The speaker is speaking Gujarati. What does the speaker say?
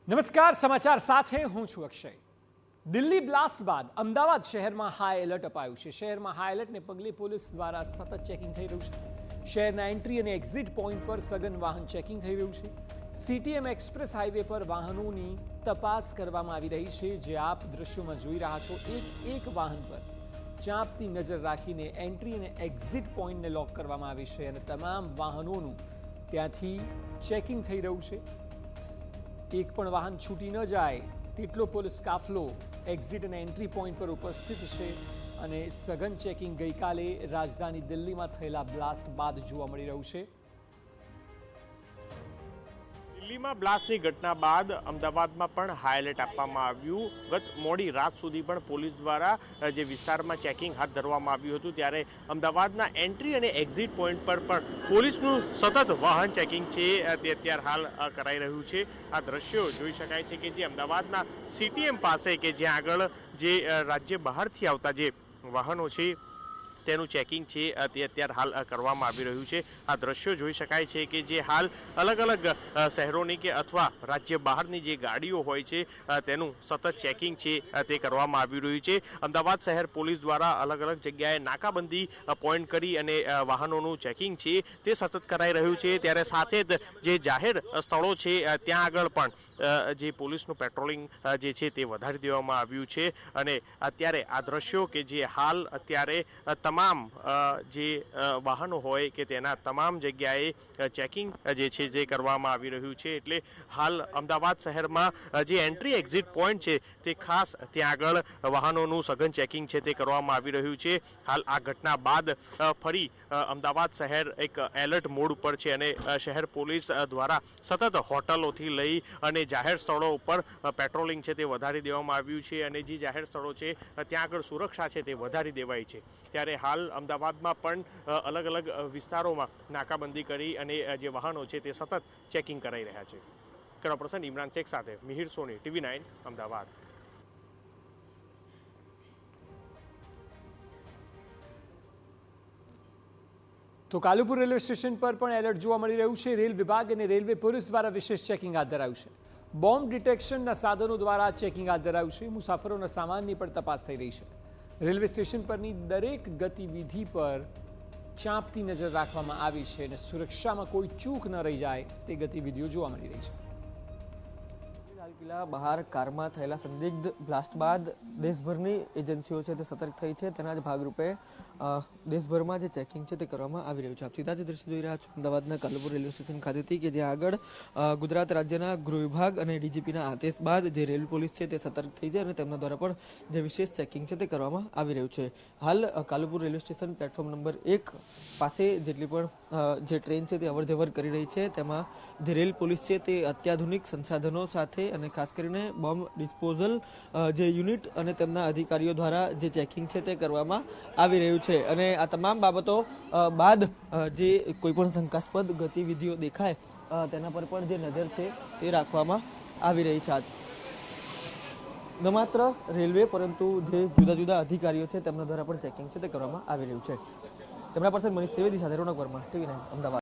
નમસ્કાર, સમાચાર સાથે હું છું અક્ષય। દિલ્હી બ્લાસ્ટ બાદ અમદાવાદ શહેરમાં હાઈ એલર્ટ અપાયું છે। શહેરમાં હાઈ એલર્ટને પગલે પોલીસ દ્વારા સતત ચેકિંગ થઈ રહ્યું છે। શહેરના એન્ટ્રી અને એક્ઝિટ પોઈન્ટ પર સઘન વાહન ચેકિંગ થઈ રહ્યું છે। સીટીએમ એક્સપ્રેસ હાઈવે પર વાહનોની તપાસ કરવામાં આવી રહી છે। જે આપ દ્રશ્યોમાં જોઈ રહ્યા છો, એક વાહન પર ચાંપતી નજર રાખીને એન્ટ્રી અને એક્ઝિટ પોઈન્ટને લોક કરવામાં આવી છે અને તમામ વાહનોનું ત્યાંથી ચેકિંગ થઈ રહ્યું છે। એક પણ વાહન છૂટી ન જાય તેટલો પોલીસ કાફલો એક્ઝિટ અને એન્ટ્રી પોઈન્ટ પર ઉપસ્થિત છે અને સઘન ચેકિંગ ગઈકાલે રાજધાની દિલ્હીમાં થયેલા બ્લાસ્ટ બાદ જોવા મળી રહ્યું છે। દિલ્હીમાં બ્લાસ્ટની ઘટના બાદ અમદાવાદમાં પણ હાઈ એલર્ટ આપવામાં આવ્યું। ગત મોડી રાત સુધી પણ પોલીસ દ્વારા જે વિસ્તારમાં ચેકિંગ હાથ ધરવામાં આવ્યું હતું, ત્યારે અમદાવાદના એન્ટ્રી અને એક્ઝિટ પોઈન્ટ પર પણ પોલીસનું સતત વાહન ચેકિંગ છે તે અત્યારે હાલ કરાઈ રહ્યું છે। આ દ્રશ્યો જોઈ શકાય છે કે જે અમદાવાદના સીટીએમ પાસે કે જ્યાં આગળ જે રાજ્ય બહારથી આવતા જે વાહનો છે તેનું ચેકિંગ છે તે અત્યારે હાલ કરવામાં આવી રહ્યું છે। આ દ્રશ્યો જોઈ શકાય છે કે જે હાલ અલગ અલગ શહેરોની કે અથવા રાજ્ય બહારની જે ગાડીઓ હોય છે તેનું સતત ચેકિંગ છે તે કરવામાં આવી રહ્યું છે। અમદાવાદ શહેર પોલીસ દ્વારા અલગ અલગ જગ્યાએ નાકાબંધી પોઈન્ટ કરી અને વાહનોનું ચેકિંગ છે તે સતત કરાઈ રહ્યું છે। ત્યારે સાથે જ જે જાહેર સ્થળો છે ત્યાં આગળ પણ જે પોલીસનું પેટ્રોલિંગ જે છે તે વધારી દેવામાં આવ્યું છે અને અત્યારે આ દ્રશ્યો કે જે હાલ અત્યારે તમામ જે વાહનો હોય કે તેના તમામ જગ્યાએ ચેકિંગ જે છે જે કરવામાં આવી રહ્યું છે। એટલે હાલ અમદાવાદ શહેરમાં જે એન્ટ્રી એક્ઝિટ પોઈન્ટ છે તે ખાસ ત્યાં આગળ વાહનોનું સઘન ચેકિંગ છે તે કરવામાં આવી રહ્યું છે। હાલ આ ઘટના બાદ ફરી અમદાવાદ શહેર એક એલર્ટ મોડ ઉપર છે અને શહેર પોલીસ દ્વારા સતત હોટલોથી લઈ અને જાહેર સ્થળો ઉપર પેટ્રોલિંગ છે તે વધારી દેવામાં આવ્યું છે અને જે જાહેર સ્થળો છે ત્યાં આગળ સુરક્ષા છે તે વધારી દેવાઈ છે। ત્યારે હાલ અમદાવાદમાં પણ અલગ અલગ વિસ્તારોમાં નાકાબંધી કરી અને જે વાહનો છે તે સતત ચેકિંગ કરાઈ રહ્યા છે। કેમેરા પર્સન ઇમરાન શેખ સાથે મિહિર સોની, TV9 અમદાવાદ। તો કાલુપુર રેલવે સ્ટેશન પર પણ એલર્ટ જોવા મળી રહ્યું છે। રેલ વિભાગ અને રેલવે પોલીસ દ્વારા વિશેષ ચેકિંગ હાથ ધરાયું છે। બોમ્બ ડિટેક્શનના સાધનો દ્વારા ચેકિંગ હાથ ધરાયું છે। મુસાફરોના સામાનની પણ તપાસ થઈ રહી છે। રેલવે સ્ટેશન પરની દરેક ગતિવિધિ પર ચાંપતી નજર રાખવામાં આવી છે અને સુરક્ષામાં કોઈ ચૂક ન રહી જાય તે ગતિવિધિઓ જોવા મળી રહી છે। લાલ કિલ્લા બહાર કારમાં થયેલા સંદિગ્ધ બ્લાસ્ટ બાદ દેશભરની એજન્સીઓ છે તે સતર્ક થઈ છે। તેના જ ભાગરૂપે દેશભરમાં જે ચેકિંગ છે તે કરવામાં આવી રહ્યું છે। આપ સીધા જ દ્રશ્ય જોઈ રહ્યા છો અમદાવાદના કાલુપુર રેલવે સ્ટેશન ખાતેથી કે જ્યાં આગળ ગુજરાત રાજ્યના ગૃહ વિભાગ અને ડીજીપીના આદેશ બાદ જે રેલ પોલીસ છે તે સતર્ક થઈ છે અને તેમના દ્વારા પણ જે વિશેષ ચેકિંગ છે તે કરવામાં આવી રહ્યું છે। હાલ Kalupur railway station platform number 1 પાસે જેટલી પણ જે ટ્રેન છે તે અવરજવર કરી રહી છે તેમાં જે રેલ પોલીસ છે તે અત્યાધુનિક સંસાધનો સાથે અને ખાસ કરીને બોમ્બ ડિસ્પોઝલ જે યુનિટ અને તેમના અધિકારીઓ દ્વારા જે ચેકિંગ છે તે કરવામાં આવી રહ્યું છે અને આ તમામ બાબતો બાદ જે કોઈ પણ શંકાસ્પદ ગતિવિધિઓ દેખાય તેના પર પણ જે નજર છે તે રાખવામાં આવી રહી છે। ન માત્ર રેલવે પરંતુ જે જુદા જુદા અધિકારીઓ છે તેમના દ્વારા પણ ચેકિંગ છે તે કરવામાં આવી રહ્યું છે। કેમેરા પર્સન મનીષ ત્રિવેદી સાથે રોનક વર્મા, TV9 અમદાવાદ।